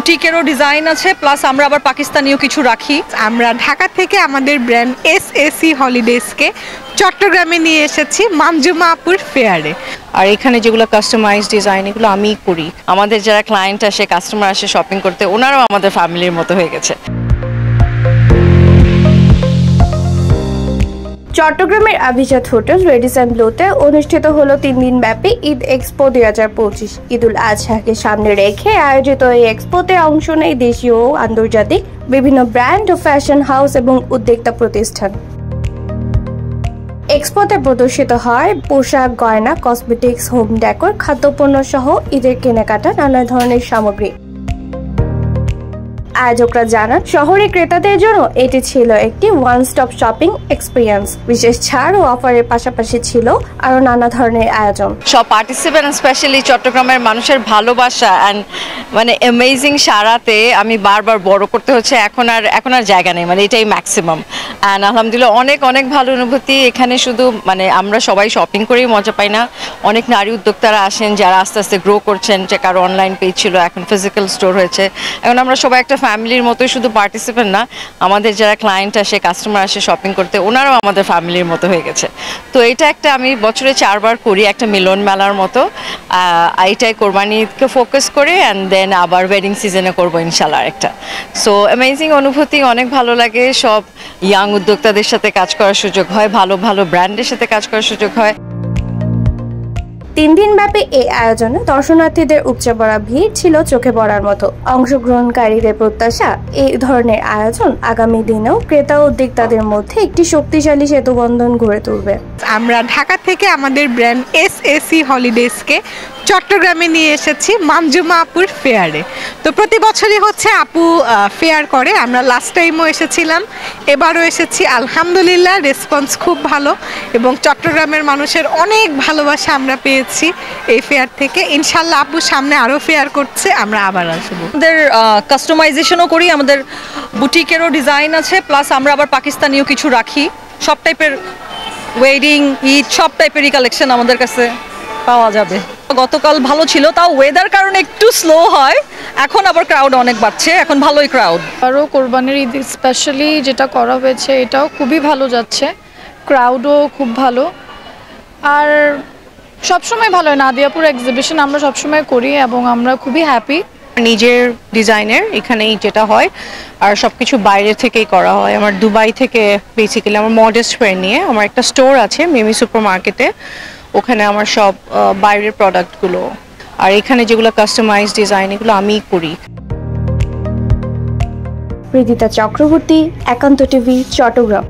বুটিকেরও design আছে, plus আমরা আবার পাকিস্তানিও কিছু রাখি। আমরা ঢাকা থেকে আমাদের ব্র্যান্ড এসএসি হলিডেজকে চট্টগ্রামে নিয়ে এসেছি মানজুমা আপুর ফেয়ারে। আর এখানে যেগুলো কাস্টমাইজ ডিজাইন এগুলো আমিই করি। আমাদের যারা ক্লায়েন্ট আসে, কাস্টমার আসে শপিং করতে, ওনারাও আমাদের ফ্যামিলির মতো হয়ে গেছে। চট্টগ্রামের আভিজাত হোটেল রেডিসন ব্লুতে অনুষ্ঠিত হলো 3 দিন ব্যাপী ঈদ এক্সপো 2025। ঈদুল আজহাকে সামনে রেখে আয়োজিত এই এক্সপোতে অংশ নেয় দেশীয় ও আন্তর্জাতিক বিভিন্ন ব্র্যান্ড ও ফ্যাশন হাউস এবং উদ্যোক্তা প্রতিষ্ঠান। এক্সপোতে প্রদর্শিত হয় পোশাক, গয়না, কসমেটিক্স, হোম ডেকোর, খাদ্যপণ্য সহ ঈদের কেনাকাটা নানা ধরনের সামগ্রী। আয়োজকরা জানান, শহরে ক্রেতাদের জন্য এটি ছিল একটি ওয়ান স্টপ শপিং এক্সপিরিয়েন্স। বিশেষ ছাড় ও অফারের পাশাপাশি ছিল আরো নানা ধরনের আয়োজন। সব পার্টিসিপেন্ট স্পেশালি চট্টগ্রামের মানুষের ভালোবাসা অ্যান্ড মানে অ্যামেজিং সারাতে আমি বারবার বড় করতে হচ্ছে, এখন আর জায়গা নেই, মানে এটাই ম্যাক্সিমাম। অ্যান্ড আলহামদুলিল্লাহ অনেক ভালো অনুভূতি। এখানে শুধু মানে আমরা সবাই শপিং করেই মজা পাই না, অনেক নারী উদ্যোক্তারা আসেন যারা আস্তে আস্তে গ্রো করছেন, যে কারো অনলাইন পেজ ছিল এখন ফিজিক্যাল স্টোর হয়েছে। এখন আমরা সবাই একটা ফ্যামিলির মতোই, শুধু পার্টিসিপেন্ট না, আমাদের যারা ক্লায়েন্ট আসে, কাস্টমার আসে শপিং করতে, ওনারাও আমাদের ফ্যামিলির মতো হয়ে গেছে। তো এটা একটা আমি বছরে 4 বার করি, একটা মিলন মেলার মতো। এইটাই কোরবানিকে ফোকাস করে অ্যান্ড দেন আবার ওয়েডিং সিজনে করবো ইনশাল্লাহ একটা। সো অ্যামেজিং অনুভূতি, অনেক ভালো লাগে। সব ইয়াং উদ্যোক্তাদের সাথে কাজ করার সুযোগ হয়, ভালো ব্র্যান্ডের সাথে কাজ করার সুযোগ হয়। 3 দিন ব্যাপী এই আয়োজনে দর্শনার্থীদের উপচে পড়া ভিড় ছিল চোখে পড়ার মতো। অংশগ্রহণকারীদের প্রত্যাশা, এই ধরনের আয়োজন আগামী দিনেও ক্রেতা ও উদ্যোক্তাদের মধ্যে একটি শক্তিশালী সেতুবন্ধন গড়ে তুলবে। আমরা ঢাকা থেকে আমাদের ব্র্যান্ড এসএসি হলিডেজকে চট্টগ্রামে নিয়ে এসেছি মানজুমা আপুর ফেয়ারে। তো প্রতি বছরই হচ্ছে আপু ফেয়ার করে, আমরা লাস্ট টাইমও এসেছিলাম, এবারও এসেছি। আলহামদুলিল্লাহ রেসপন্স খুব ভালো এবং চট্টগ্রামের মানুষের অনেক ভালোবাসা আমরা পেয়েছি এই ফেয়ার থেকে। ইনশাল্লাহ আপু সামনে আরও ফেয়ার করছে, আমরা আবার আসবো। আমাদের কাস্টমাইজেশনও করি, আমাদের বুটিকেরও ডিজাইন আছে, প্লাস আমরা আবার পাকিস্তানিও কিছু রাখি। সব টাইপের ওয়েডিং, ঈদ সব টাইপেরই কালেকশন আমাদের কাছে পাওয়া যাবে। গতকাল ভালো ছিল, তাও ওয়েদার কারণে একটু স্লো হয়, এখন আবার ক্রাউড অনেক বাড়ছে, এখন ভালোই ক্রাউড। আরও কোরবানির ঈদ স্পেশালি যেটা করা হয়েছে এটাও খুবই ভালো যাচ্ছে, ক্রাউডও খুব ভালো। আর সবসময় ভালো হয়, নাদিয়াপুর এক্সিবিশন আমরা সবসময় করি এবং আমরা খুবই হ্যাপি। নিজের ডিজাইনের এখানেই যেটা হয়, আর সবকিছু বাইরে থেকেই করা হয়। আমার দুবাই থেকে বেসিক্যালি আমার মডেস্ট ওয়্যার নিয়ে আমার একটা স্টোর আছে মিমি সুপার মার্কেটে, ওখানে আমার সব বাইরের প্রোডাক্টগুলো, আর এখানে যেগুলো কাস্টমাইজ ডিজাইন এগুলো আমিই করি। রিদিতা চক্রবর্তী, একান্ত টিভি, চট্টগ্রাম।